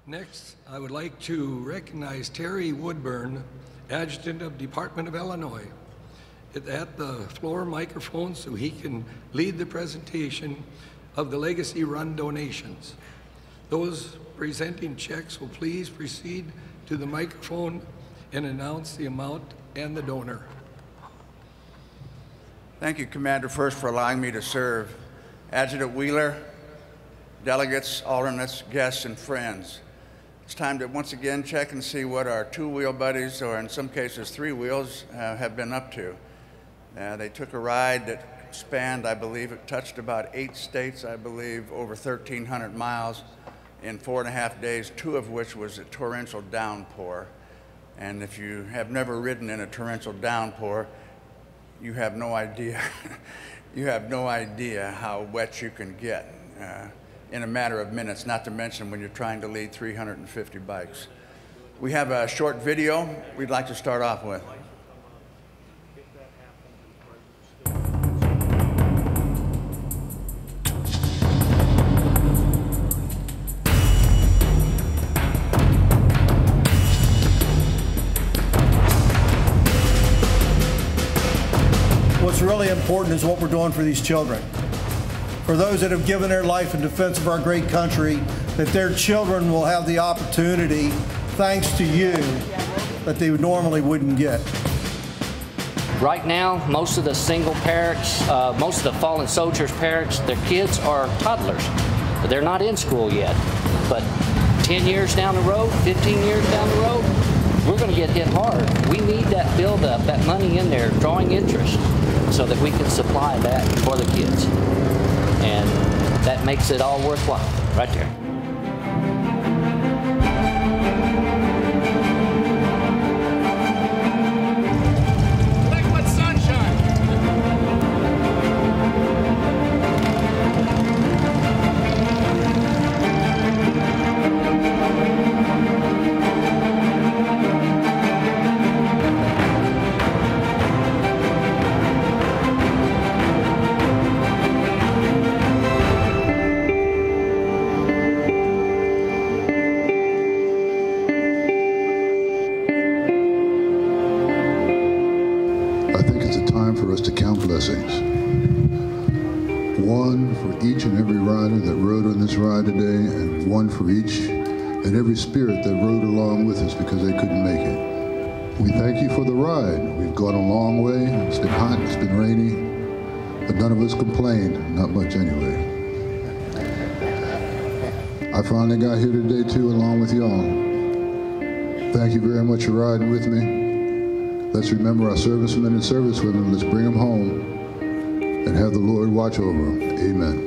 Next, I would like to recognize Terry Woodburn, Adjutant of Department of Illinois, at the floor microphone so he can lead the presentation of the Legacy Run donations. Those presenting checks will please proceed to the microphone and announce the amount and the donor. Thank you, Commander First, for allowing me to serve. Adjutant Wheeler, delegates, alternates, guests, and friends. It's time to once again check and see what our two-wheel buddies, or in some cases three wheels, have been up to. They took a ride that spanned, I believe, it touched about 8 states, I believe, over 1,300 miles in 4.5 days, 2 of which was a torrential downpour. And if you have never ridden in a torrential downpour, you have no idea. You have no idea how wet you can get in a matter of minutes, not to mention when you're trying to lead 350 bikes. We have a short video we'd like to start off with. What's really important is what we're doing for these children. For those that have given their life in defense of our great country, that their children will have the opportunity, thanks to you, that they normally wouldn't get. Right now, most of the single parents, most of the fallen soldiers' parents, their kids are toddlers. They're not in school yet. But 10 years down the road, 15 years down the road, we're going to get hit hard. We need that buildup, that money in there, drawing interest, so that we can supply that for the kids. And that makes it all worthwhile, right there. Like what sunshine! For us to count blessings. One for each and every rider that rode on this ride today, and one for each and every spirit that rode along with us because they couldn't make it. We thank you for the ride. We've gone a long way. It's been hot, it's been rainy, but none of us complained, not much anyway. I finally got here today too, along with y'all. Thank you very much for riding with me. Let's remember our servicemen and servicewomen. Let's bring them home and have the Lord watch over them. Amen.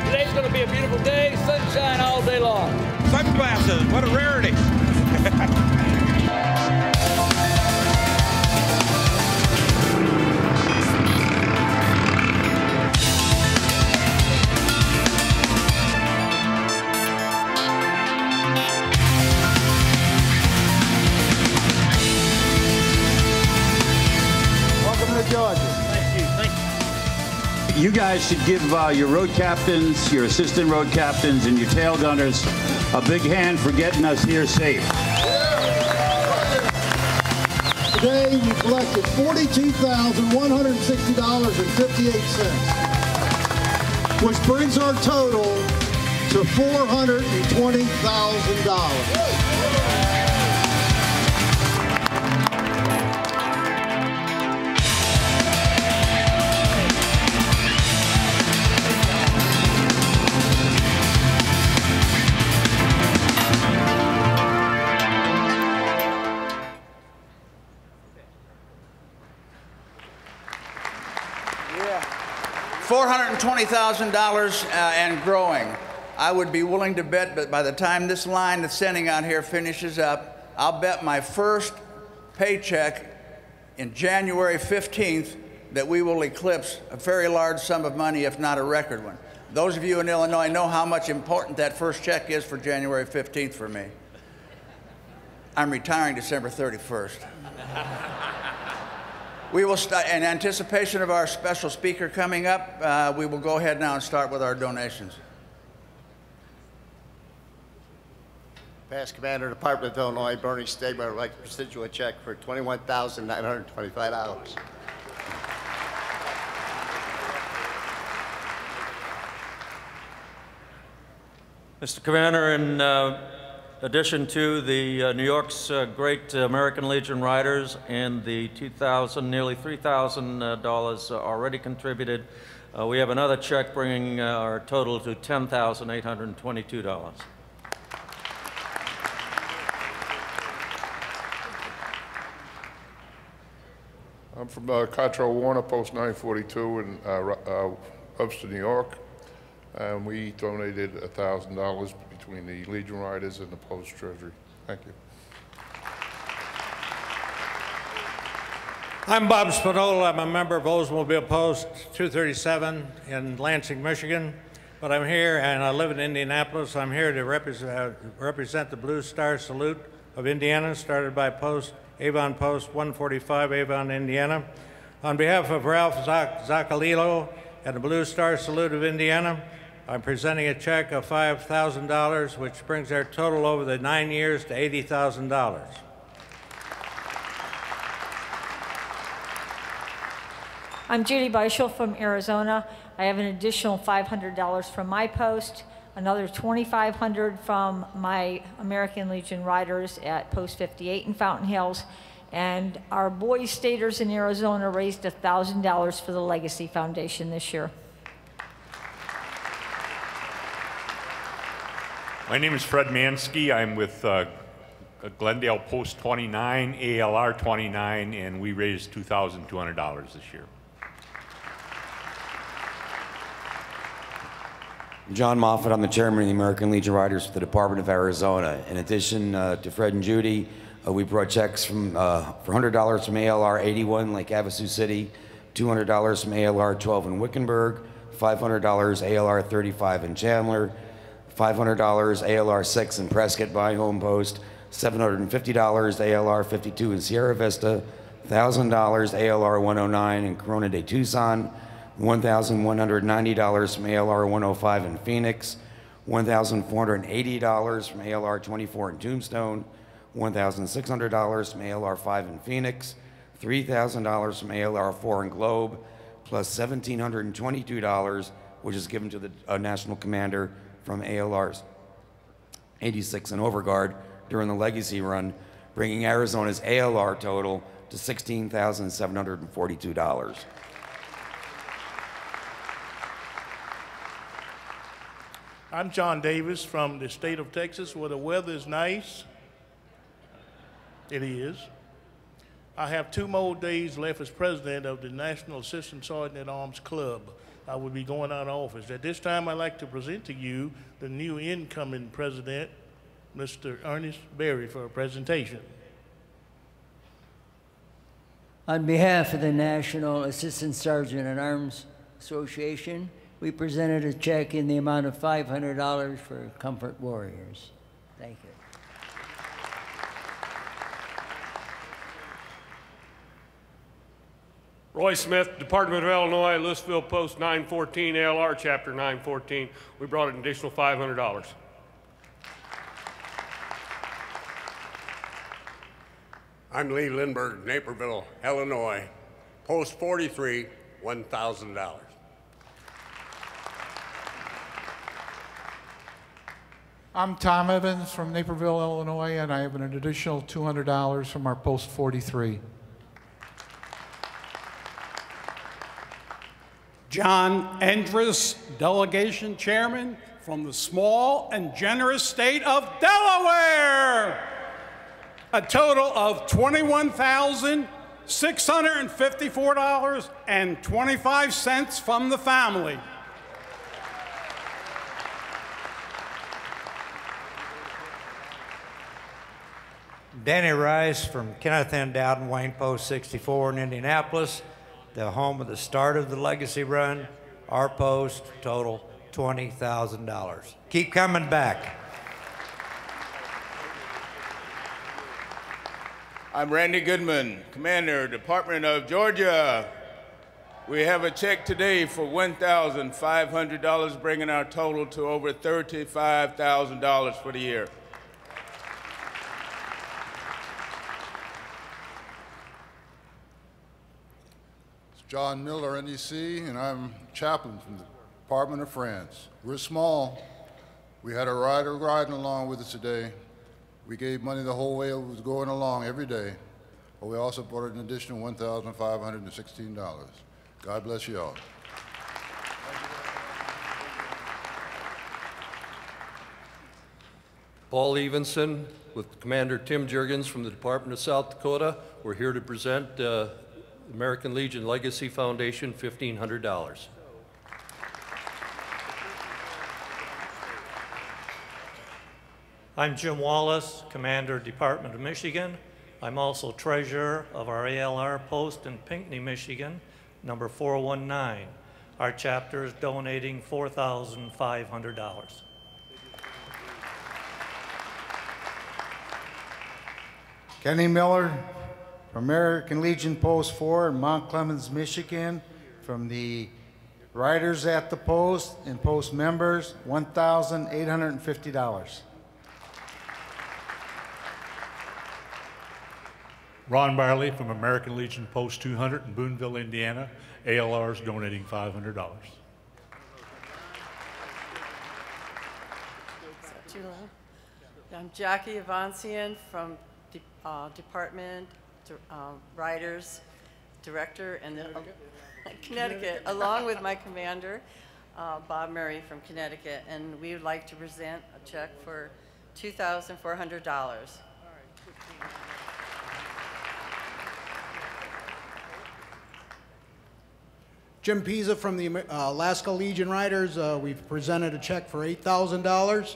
Today's going to be a beautiful day, sunshine all day long. Sunglasses, what a rarity. You guys should give your road captains, your assistant road captains, and your tail gunners a big hand for getting us here safe. Today we collected $42,160.58, which brings our total to $420,000. $420,000 and growing. I would be willing to bet, but by the time this line that's sending out here finishes up, I'll bet my first paycheck in January 15th that we will eclipse a very large sum of money, if not a record one. Those of you in Illinois know how much important that first check is for January 15th for me. I'm retiring December 31st. We will start, in anticipation of our special speaker coming up, we will go ahead now and start with our donations. Past Commander, Department of Illinois, Bernie Stegman, would like to present you a check for $21,925. Mr. Commander, in addition to the New York's great American Legion Riders and the nearly $3,000 already contributed, we have another check bringing our total to $10,822. I'm from Cottrell Warner, Post 942 in Webster, New York. And we donated $1,000 between the Legion Riders and the Post Treasury. Thank you. I'm Bob Spinola. I'm a member of Oldsmobile Post 237 in Lansing, Michigan. But I'm here, and I live in Indianapolis. I'm here to represent the Blue Star Salute of Indiana, started by Avon Post 145, Avon, Indiana. On behalf of Ralph Zacalillo and the Blue Star Salute of Indiana, I'm presenting a check of $5,000, which brings our total over the 9 years to $80,000. I'm Judy Beischel from Arizona. I have an additional $500 from my post, another $2,500 from my American Legion Riders at Post 58 in Fountain Hills, and our Boy Staters in Arizona raised $1,000 for the Legacy Foundation this year. My name is Fred Mansky. I'm with Glendale Post 29, ALR 29, and we raised $2,200 this year. John Moffat, I'm the chairman of the American Legion Riders for the Department of Arizona. In addition to Fred and Judy, we brought checks for $100 from ALR 81, Lake Havasu City, $200 from ALR 12 in Wickenburg, $500 ALR 35 in Chandler, $500 ALR 6 in Prescott by Home Post, $750 ALR 52 in Sierra Vista, $1,000 ALR 109 in Corona de Tucson, $1,190 from ALR 105 in Phoenix, $1,480 from ALR 24 in Tombstone, $1,600 from ALR 5 in Phoenix, $3,000 from ALR 4 in Globe, plus $1,722, which is given to the National Commander from ALRs 86 in Overguard during the Legacy Run, bringing Arizona's ALR total to $16,742. I'm John Davis from the state of Texas, where the weather is nice. It is. I have 2 more days left as president of the National Assistant Sergeant at Arms Club. I will be going out of office. At this time, I'd like to present to you the new incoming president, Mr. Ernest Berry, for a presentation. On behalf of the National Assistant Sergeant at Arms Association, we presented a check in the amount of $500 for Comfort Warriors. Thank you. Roy Smith, Department of Illinois, Louisville Post 914, ALR Chapter 914. We brought an additional $500. I'm Lee Lindbergh, Naperville, Illinois. Post 43, $1,000. I'm Tom Evans from Naperville, Illinois, and I have an additional $200 from our Post 43. John Endres, Delegation Chairman from the small and generous state of Delaware. A total of $21,654.25 from the family. Danny Rice from Kenneth N. Dowden Wayne Post 64 in Indianapolis, the home of the start of the Legacy Run. Our post total $20,000. Keep coming back. I'm Randy Goodman, Commander, Department of Georgia. We have a check today for $1,500, bringing our total to over $35,000 for the year. John Miller, NEC, and I'm chaplain from the Department of France. We're small. We had a rider riding along with us today. We gave money the whole way it was going along every day, but we also brought an additional $1,516. God bless you all. Paul Evenson with Commander Tim Juergens from the Department of South Dakota. We're here to present American Legion Legacy Foundation $1,500. I'm Jim Wallace, Commander, Department of Michigan. I'm also treasurer of our ALR post in Pinckney, Michigan, number 419. Our chapter is donating $4,500. Kenny Miller from American Legion Post 4 in Mount Clemens, Michigan, from the Riders at the Post and Post members, $1,850. Ron Barley from American Legion Post 200 in Boonville, Indiana. ALR is donating $500. Too low? I'm Jackie Avancian from Department Riders Director in Connecticut, along with my commander, Bob Murray from Connecticut, and we would like to present a check for $2,400. Jim Pisa from the Alaska Legion Riders. We've presented a check for $8,000.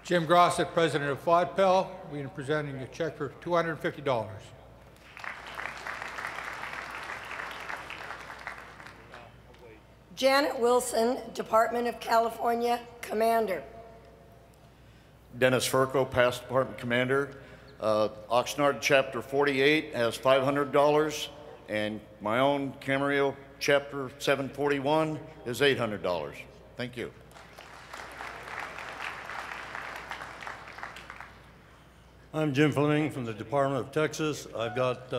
Jim Grossett, President of FODPEL. We are presenting a check for $250. Janet Wilson, Department of California, Commander. Dennis Furco, past Department Commander. Oxnard Chapter 48 has $500, and my own Camarillo Chapter 741 is $800. Thank you. I'm Jim Fleming from the Department of Texas. I've got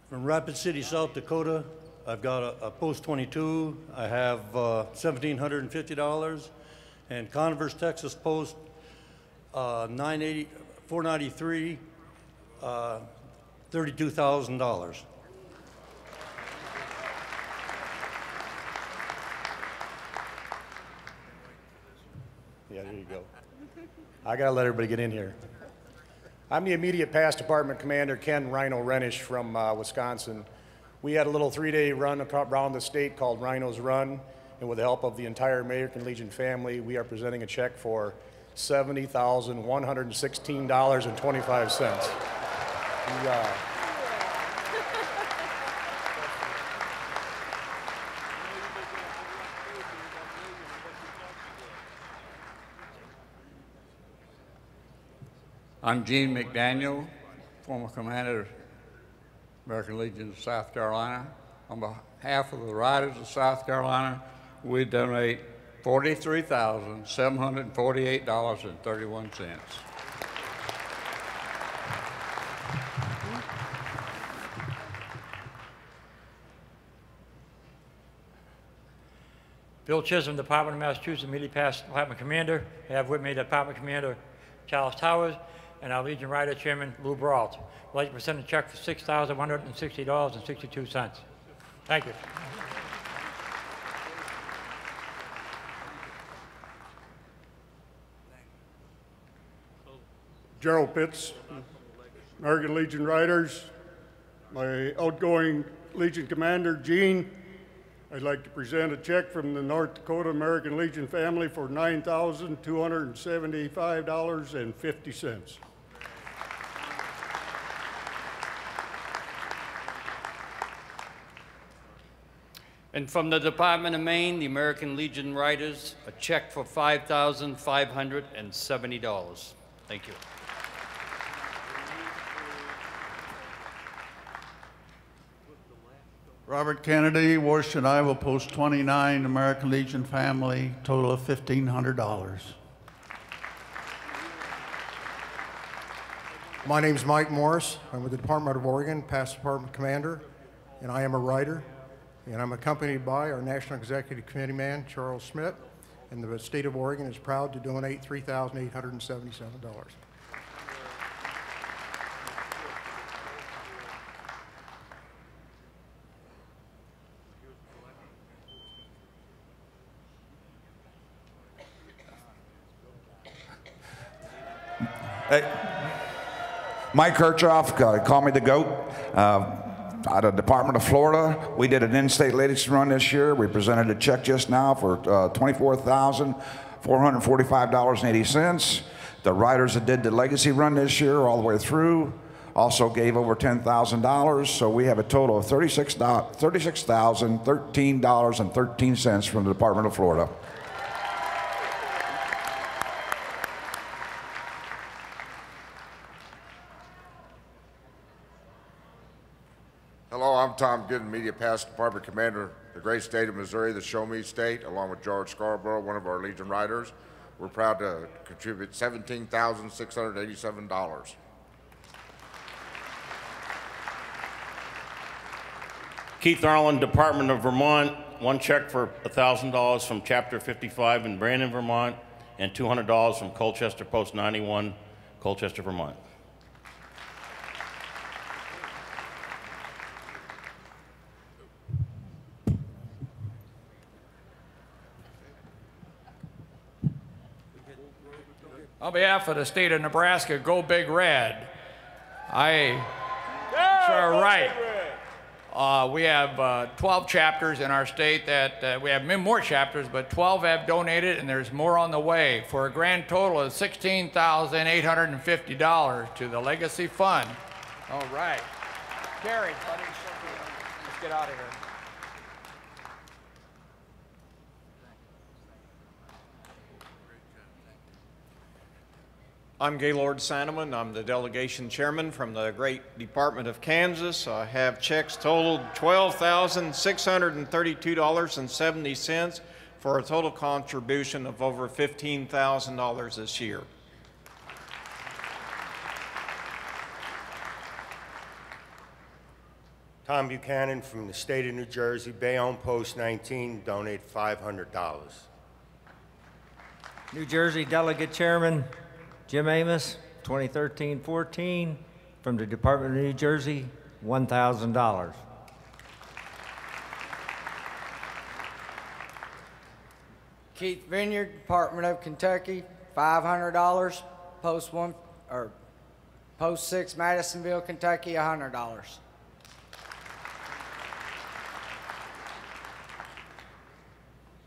from Rapid City, South Dakota, I've got a Post 22. I have $1,750, and Converse, Texas Post 493, $32,000. Yeah, there you go. I gotta let everybody get in here. I'm the immediate past department commander, Ken Rhino Renish from Wisconsin. We had a little 3-day run around the state called Rhino's Run, and with the help of the entire American Legion family, we are presenting a check for $70,116.25. I'm Gene McDaniel, former commander, American Legion of South Carolina. On behalf of the Riders of South Carolina, we donate $43,748.31. Bill Chisholm, Department of Massachusetts, immediately past Department Commander. I have with me Department Commander Charles Towers and our Legion Rider Chairman Lou Brault. I'd like to present a check for $6,160.62. Thank you. Gerald Pitts, American Legion Riders. My outgoing Legion Commander, Gene. I'd like to present a check from the North Dakota American Legion family for $9,275.50. And from the Department of Maine, the American Legion Riders, a check for $5,570. Thank you. Robert Kennedy, Washington, Iowa, Post 29, American Legion family, total of $1,500. My name's Mike Morris. I'm with the Department of Oregon, past department commander, and I am a writer. And I'm accompanied by our National Executive Committee man, Charles Schmidt, and the state of Oregon is proud to donate $3,877. Hey, Mike Kirchhoff, call me the GOAT. Out of Department of Florida, we did an in-state ladies run this year. We presented a check just now for $24,445.80. The riders that did the legacy run this year all the way through also gave over $10,000. So we have a total of $36,013.13 from the Department of Florida. Hello, I'm Tom Gooden, Media Past Department Commander, the great state of Missouri, the Show Me State, along with George Scarborough, one of our Legion Riders. We're proud to contribute $17,687. Keith Arlen, Department of Vermont, one check for $1,000 from Chapter 55 in Brandon, Vermont, and $200 from Colchester Post 91, Colchester, Vermont. On behalf of the state of Nebraska, go Big Red. We have 12 chapters in our state that we have more chapters, but 12 have donated, and there's more on the way for a grand total of $16,850 to the Legacy Fund. All right. Carried, buddy. Let's get out of here. I'm Gaylord Sandeman. I'm the delegation chairman from the great Department of Kansas. I have checks totaled $12,632.70 for a total contribution of over $15,000 this year. Tom Buchanan from the state of New Jersey, Bayonne Post 19, donate $500. New Jersey Delegate Chairman Jim Amos, 2013-14, from the Department of New Jersey, $1,000. Keith Vineyard, Department of Kentucky, $500. Post 6, Madisonville, Kentucky, $100.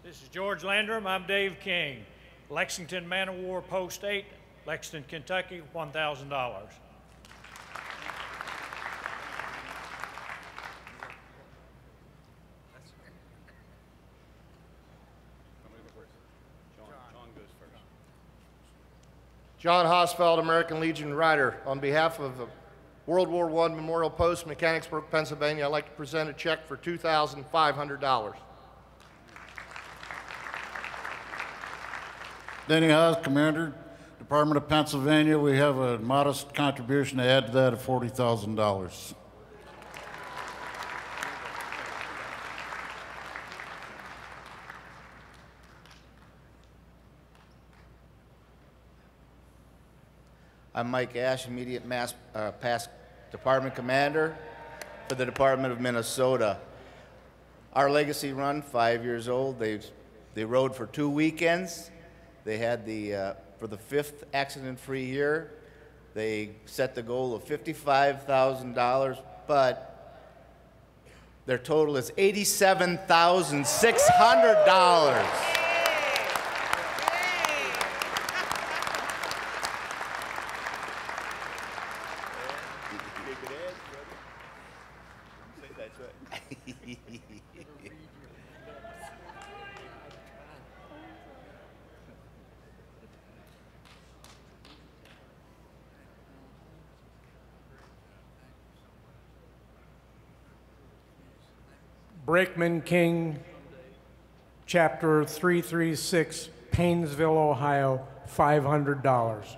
This is George Landrum. I'm Dave King. Lexington Man of War, Post 8, Lexington, Kentucky, $1,000. John Hosfeld, American Legion Rider. On behalf of the World War I Memorial Post, Mechanicsburg, Pennsylvania, I'd like to present a check for $2,500. Denny Haas, Commander, Department of Pennsylvania. We have a modest contribution to add to that of $40,000. I'm Mike Ash, Immediate Past Department Commander for the Department of Minnesota. Our legacy run, 5 years old. They rode for 2 weekends. They had for the 5th accident-free year, they set the goal of $55,000, but their total is $87,600. Brakeman King, Chapter 336, Paynesville, Ohio, $500.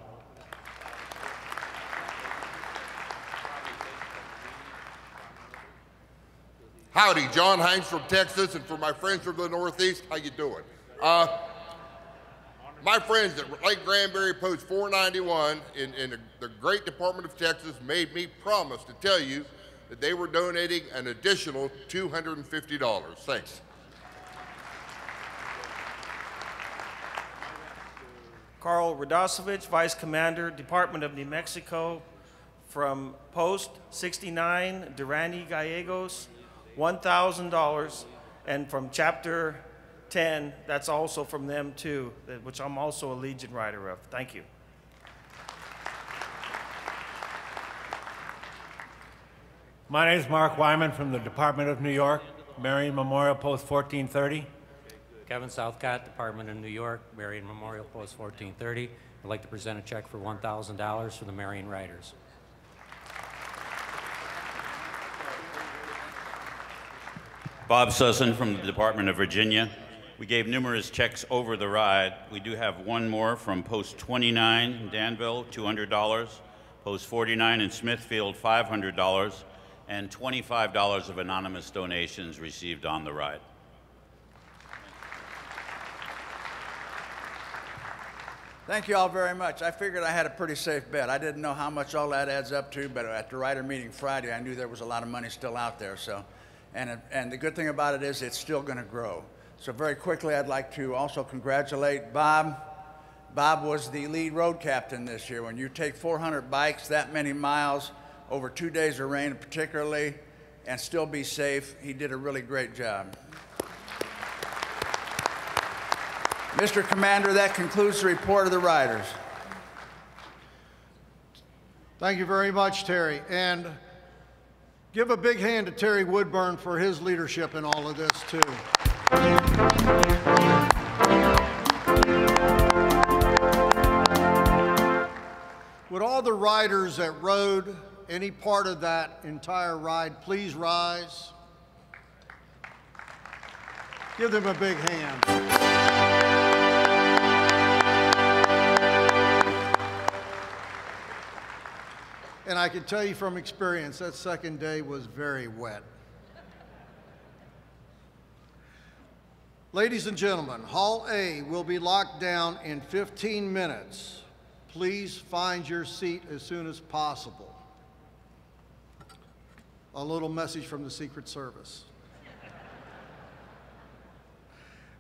Howdy, John Hines from Texas, and for my friends from the Northeast, how you doing? My friends at Lake Granbury Post 491 in the great Department of Texas made me promise to tell you that they were donating an additional $250. Thanks. Carl Radosevich, Vice Commander, Department of New Mexico, from Post 69, Durani Gallegos, $1,000, and from Chapter 10, that's also from them too, which I'm also a Legion Rider of. Thank you. My name is Mark Wyman from the Department of New York, Marion Memorial Post 1430. Kevin Southcott, Department of New York, Marion Memorial Post 1430. I'd like to present a check for $1,000 for the Marion Riders. Bob Sussin from the Department of Virginia. We gave numerous checks over the ride. We do have one more from Post 29 in Danville, $200, Post 49 in Smithfield, $500, and $25 of anonymous donations received on the ride. Thank you all very much. I figured I had a pretty safe bet. I didn't know how much all that adds up to, but at the rider meeting Friday, I knew there was a lot of money still out there. So, and the good thing about it is it's still going to grow. So very quickly, I'd like to also congratulate Bob. Bob was the lead road captain this year. When you take 400 bikes, that many miles, over 2 days of rain particularly, and still be safe, he did a really great job. Mr. Commander, that concludes the report of the riders. Thank you very much, Terry. And give a big hand to Terry Woodburn for his leadership in all of this, too. Would all the riders that rode any part of that entire ride please rise? Give them a big hand. And I can tell you from experience, that second day was very wet. Ladies and gentlemen, Hall A will be locked down in 15 minutes. Please find your seat as soon as possible. A little message from the Secret Service.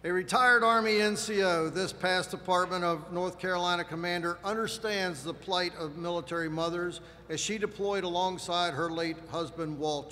A retired Army NCO, this past Department of North Carolina commander, understands the plight of military mothers as she deployed alongside her late husband, Walter.